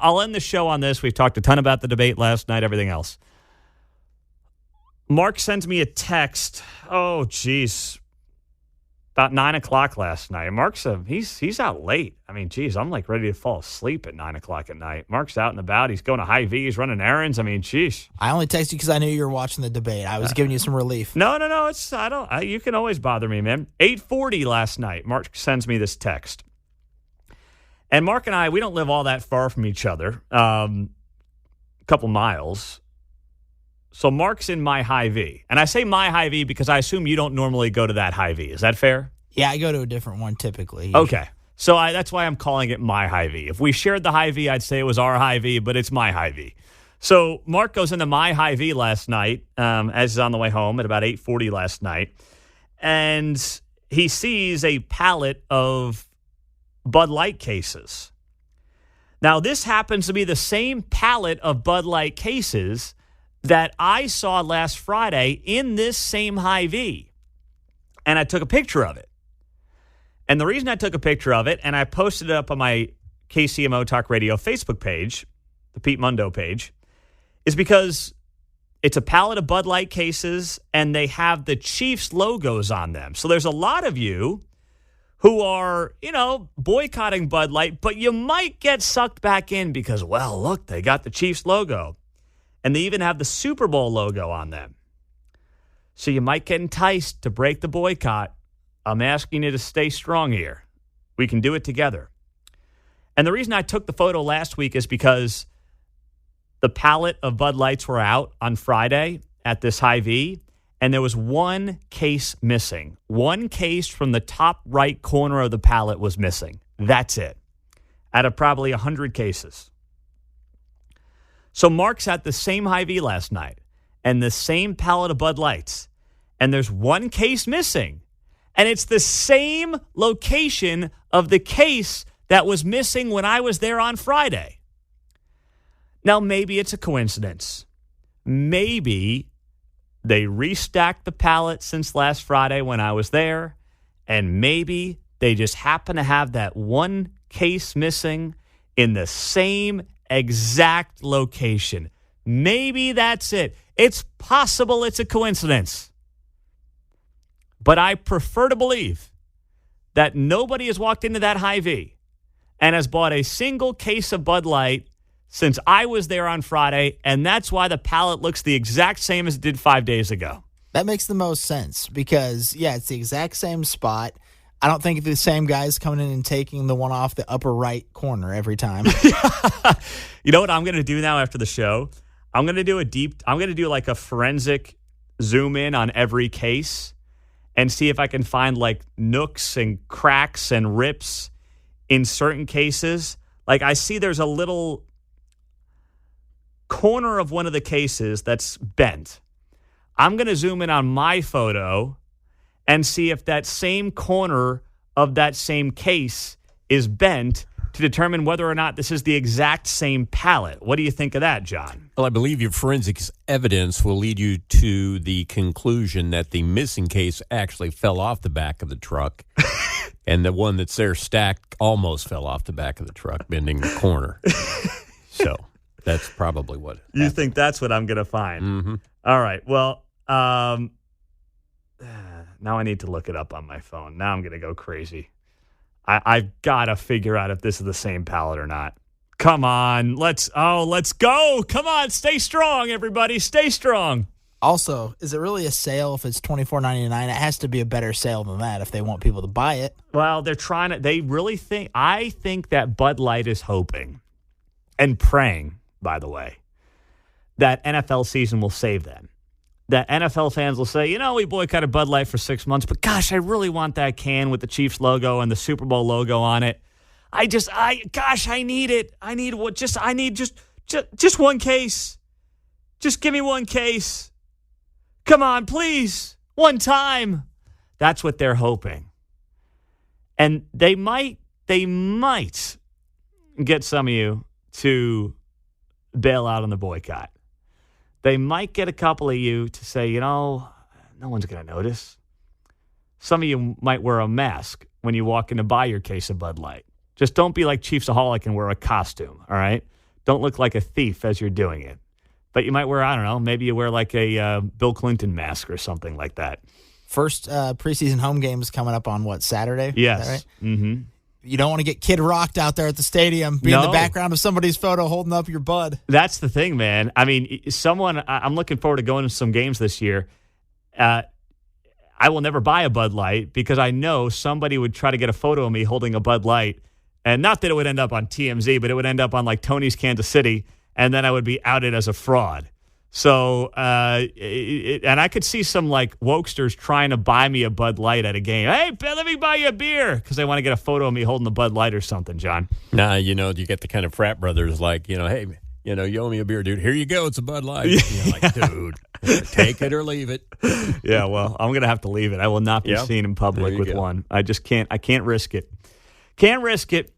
I'll end the show on this. We've talked a ton about the debate last night, everything else. Mark sends me a text. Oh, geez. About 9 o'clock last night. Mark's he's out late. I mean, geez, I'm like ready to fall asleep at 9 o'clock at night. Mark's out and about. He's going to Hy-Vee. He's running errands. I mean, geez. I only texted you because I knew you were watching the debate. I was giving you some relief. No. You can always bother me, man. 8:40 last night. Mark sends me this text. And Mark and I, we don't live all that far from each other. A couple miles. So Mark's in my Hy-Vee. And I say my Hy-Vee because I assume you don't normally go to that Hy-Vee. Is that fair? Yeah, I go to a different one typically. Okay. So that's why I'm calling it my Hy-Vee. If we shared the Hy-Vee, I'd say it was our Hy-Vee, but it's my Hy-Vee. So Mark goes into my Hy-Vee last night, as he's on the way home at about 8:40 last night, and he sees a pallet of Bud Light cases. Now, this happens to be the same pallet of Bud Light cases that I saw last Friday in this same Hy-Vee. And I took a picture of it. And the reason I took a picture of it, and I posted it up on my KCMO Talk Radio Facebook page, the Pete Mundo page, is because it's a pallet of Bud Light cases, and they have the Chiefs logos on them. So there's a lot of you who are, boycotting Bud Light, but you might get sucked back in because, well, look, they got the Chiefs logo. And they even have the Super Bowl logo on them. So you might get enticed to break the boycott. I'm asking you to stay strong here. We can do it together. And the reason I took the photo last week is because the pallet of Bud Lights were out on Friday at this Hy-Vee, and there was one case missing. One case from the top right corner of the pallet was missing. That's it. Out of probably 100 cases. So Mark's at the same Hy-Vee last night and the same pallet of Bud Lights, and there's one case missing, and it's the same location of the case that was missing when I was there on Friday. Now, maybe it's a coincidence. Maybe they restacked the pallet since last Friday when I was there, and maybe they just happen to have that one case missing in the same exact location. Maybe that's it. It's possible it's a coincidence. But I prefer to believe that nobody has walked into that Hy-Vee and has bought a single case of Bud Light since I was there on Friday, and that's why the pallet looks the exact same as it did 5 days ago. That makes the most sense because, yeah, it's the exact same spot. I don't think the same guy's coming in and taking the one off the upper right corner every time. You know what I'm going to do now after the show? I'm going to do like a forensic zoom in on every case and see if I can find like nooks and cracks and rips in certain cases. Like I see there's a little corner of one of the cases that's bent. I'm going to zoom in on my photo and see if that same corner of that same case is bent to determine whether or not this is the exact same pallet. What do you think of that, John? Well, I believe your forensics evidence will lead you to the conclusion that the missing case actually fell off the back of the truck, and the one that's there stacked almost fell off the back of the truck, bending the corner. So that's probably what you happened. Think that's what I'm going to find. Mm-hmm. All right. Well, now I need to look it up on my phone. Now I'm going to go crazy. I've got to figure out if this is the same pallet or not. Come on. Let's go. Come on. Stay strong, everybody. Stay strong. Also, is it really a sale if it's $24.99? It has to be a better sale than that if they want people to buy it. Well, I think that Bud Light is hoping and praying, by the way, that NFL season will save them. That NFL fans will say, we boycotted Bud Light for 6 months, but gosh, I really want that can with the Chiefs logo and the Super Bowl logo on it. I need it. I need just one case. Just give me one case. Come on, please. One time. That's what they're hoping. And they might get some of you to bail out on the boycott. They might get a couple of you to say, no one's going to notice. Some of you might wear a mask when you walk in to buy your case of Bud Light. Just don't be like Chiefsaholic and wear a costume, all right? Don't look like a thief as you're doing it. But you might wear, I don't know, maybe you wear like a Bill Clinton mask or something like that. First preseason home game is coming up on, what, Saturday? Yes. Is that right? Mm-hmm. You don't want to get Kid Rocked out there at the stadium, be in the background of somebody's photo holding up your bud. That's the thing, man. I mean, I'm looking forward to going to some games this year. I will never buy a Bud Light because I know somebody would try to get a photo of me holding a Bud Light. And not that it would end up on TMZ, but it would end up on like Tony's Kansas City, and then I would be outed as a fraud. So, and I could see some like wokesters trying to buy me a Bud Light at a game. Hey, let me buy you a beer because they want to get a photo of me holding the Bud Light or something, John. Nah, you get the kind of frat brothers like, hey, you owe me a beer, dude. Here you go. It's a Bud Light. Like, dude, take it or leave it. Yeah, well, I'm going to have to leave it. I will not be seen in public with one. I just can't. I can't risk it. Can't risk it.